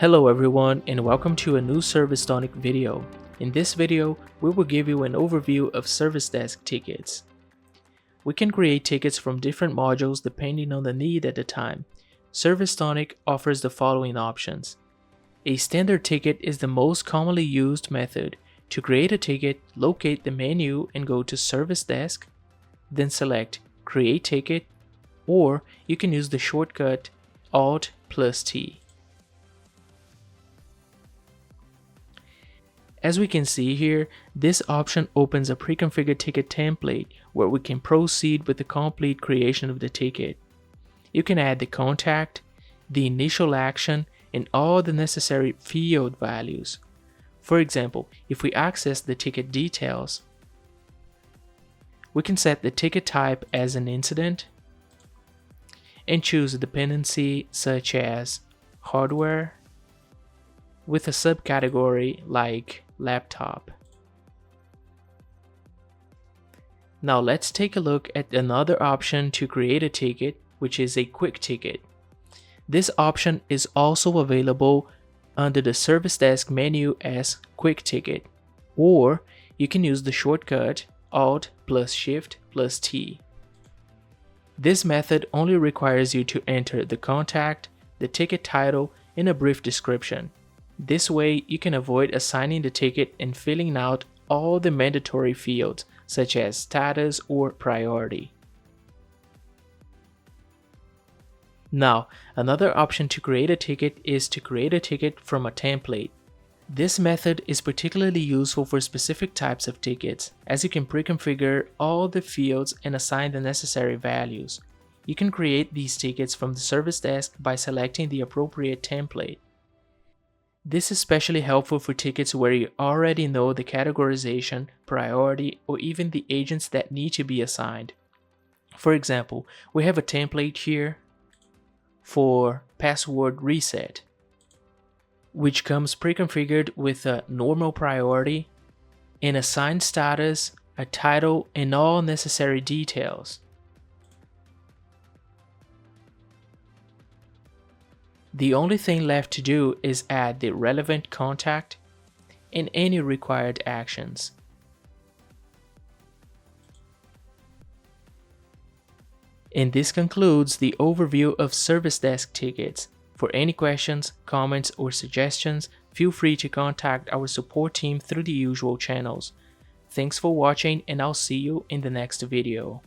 Hello everyone and welcome to a new ServiceTonic video. In this video, we will give you an overview of service desk tickets. We can create tickets from different modules depending on the need at the time. ServiceTonic offers the following options. A standard ticket is the most commonly used method. To create a ticket, locate the menu and go to Service Desk, then select Create Ticket, or you can use the shortcut Alt+T. As we can see here, this option opens a pre-configured ticket template where we can proceed with the complete creation of the ticket. You can add the contact, the initial action, and all the necessary field values. For example, if we access the ticket details, we can set the ticket type as an incident and choose a dependency such as hardware with a subcategory like laptop. Now let's take a look at another option to create a ticket, which is a quick ticket. This option is also available under the Service Desk menu as Quick Ticket, or you can use the shortcut Alt+Shift+T. This method only requires you to enter the contact, the ticket title, and a brief description. This way, you can avoid assigning the ticket and filling out all the mandatory fields, such as status or priority. Now, another option to create a ticket is to create a ticket from a template. This method is particularly useful for specific types of tickets, as you can pre-configure all the fields and assign the necessary values. You can create these tickets from the Service Desk by selecting the appropriate template. This is especially helpful for tickets where you already know the categorization, priority, or even the agents that need to be assigned. For example, we have a template here for password reset, which comes pre-configured with a normal priority, an assigned status, a title, and all necessary details. The only thing left to do is add the relevant contact and any required actions. And this concludes the overview of Service Desk tickets. For any questions, comments, or suggestions, feel free to contact our support team through the usual channels. Thanks for watching, and I'll see you in the next video.